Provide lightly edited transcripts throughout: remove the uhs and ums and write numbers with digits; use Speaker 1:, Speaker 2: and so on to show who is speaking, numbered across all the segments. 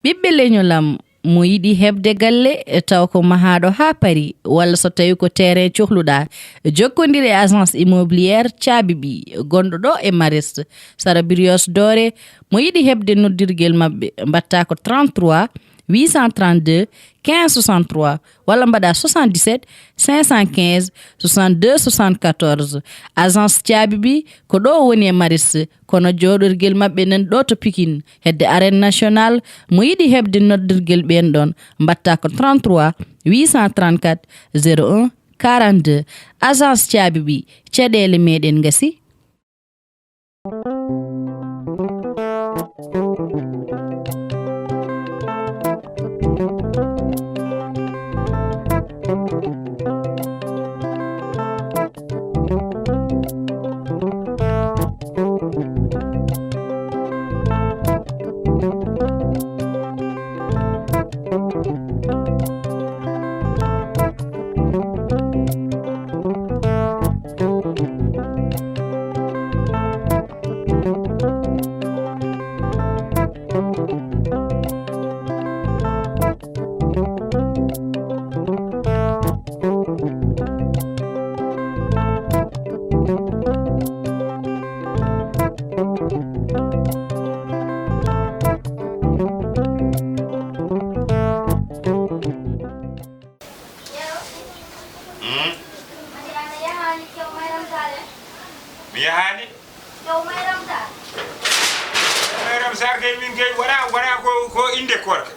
Speaker 1: ɓiɓɓe leñolam mo yiɗi heɓde galle taw ko mahaɗo ha pari walla so tawi ko terrain cohluɗa jokkodiri e agence immobiliére caabiɓi gonɗo ɗo e Mariste Sara Brioche Doré mo yiɗi heɓde noddirguel mabɓe mbatta ko 33 832 15 63 walla mbaɗa 77 515 62 74 agence caabiɓi ko ɗo woni e Mariste kono joɗorguel mabɓe nan ɗo to Pikine hedde arène national mo yiɗi heɓde noddirguel ɓen ɗon mbatta ko 33 834 01 42 agence caabiɓi caɗele meɗen gasi.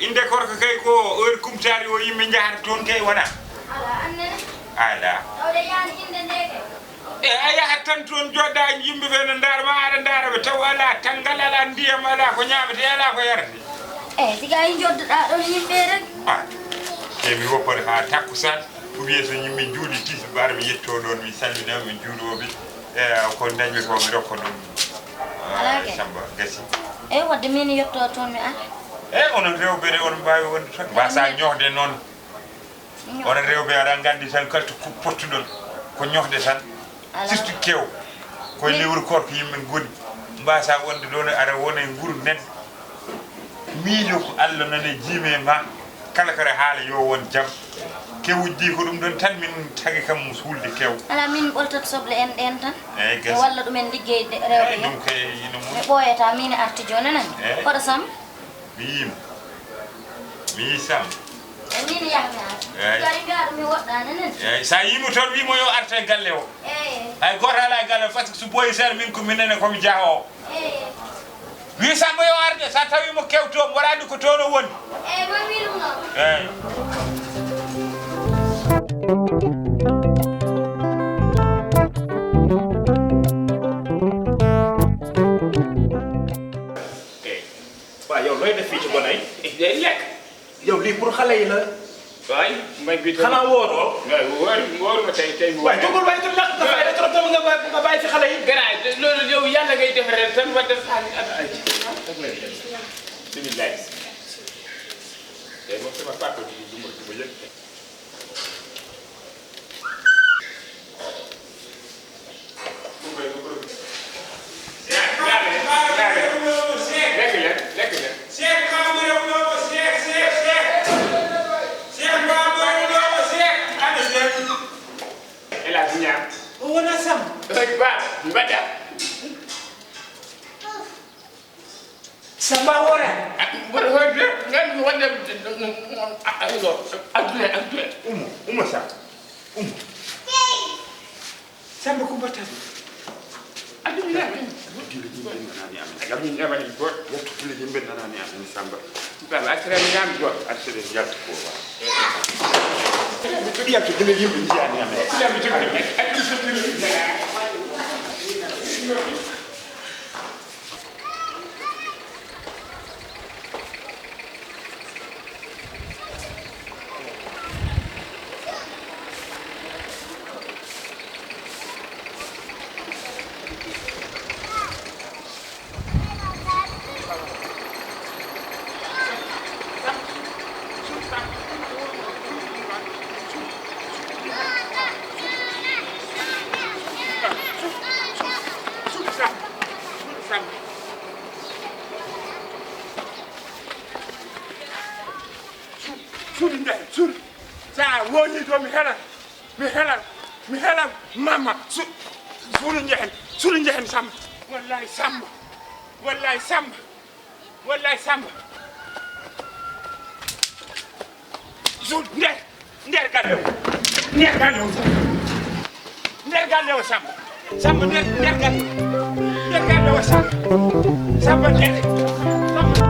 Speaker 2: inde Korko kay ko heure kumtari o yimɓe jahata toon kay wona ala a yahat tan toon joɗɗa yimɓe ɓe no darma aɗa daraɓe taw ala tanggal ala ndiyam ala ko ñamete ala ko yarate
Speaker 3: siga yi joddoɗa ɗon yimɓe rek
Speaker 2: emi woppode ha takkusan ko wiye so yimɓe juuɗi tisi ɓaɗa mi yetto ɗon mi salminama min juuɗoɓe ko dañmi ko mi rokko ɗum Samba gasi
Speaker 3: wadde min yetto toon mi ara
Speaker 2: onon rewɓe ɗe on mbawi wonde toon mbasa ñohde noon onon rewɓe aɗa gandi tan kalto pottuɗon ko ñohde tan surtout kew koye lewru Korko yimɓe goni mbasa wonde ɗon aɗa wona e guuru neɗɗo miijo ko Allah nane jiime ma kala kare haala yo won jaam kewujji ko ɗum ɗon tan min tagi kam hulde kew
Speaker 3: ala min ɓoltat soble en ɗen tan
Speaker 2: eyyi gasi
Speaker 3: walla ɗumen liggeyde rewɓe
Speaker 2: ɗum kay ino mum
Speaker 3: mi ɓooyata min e arti joni nani koɗo Sam
Speaker 2: mi yima mi yi Sam
Speaker 3: min yahmi ar gari mbiya ɗum mi woɗɗani nen
Speaker 2: eyyi sa yimo toon wimo yo arta e galle o hay goto ala e galle o par ce que so ɓooyi seeɗa min ko minene komi jaaha o wi Samba yo arde sa tawimo kewtomo waɗa andi ko toon o woni
Speaker 3: man wi ɗum noon
Speaker 2: eyyi
Speaker 4: yow looy def fii ci gone yi day lekk yow lii pour xale yi la
Speaker 5: waay mbay bi
Speaker 4: xanaa wóoroo
Speaker 5: wóor ma tey
Speaker 4: waaye dugul waaye tam ñàkk nga fay trop tam nga bàyyi fi xale yi
Speaker 5: gannaaw loolu yow yàlla ngay defaree tan wa def xaalis ay bismillah tey moom sama papa du ma yëg
Speaker 4: Samba wora
Speaker 5: wala hoɗde ngandi wonde aduna
Speaker 4: umo sa umo Samba ko batta
Speaker 5: aduna
Speaker 4: min ñamani go yetto tile yimɓe nanani amen Samba
Speaker 5: baba akira mi ñam go
Speaker 4: arsede yalto ko wa mi to yalto tile yimɓe jiyani amen
Speaker 5: mi jogi suudu nder suudu sa woni to mi helan mama suudu njehen Samba wallahi Samba suudu nder galle o Samba nder galle o Samba nder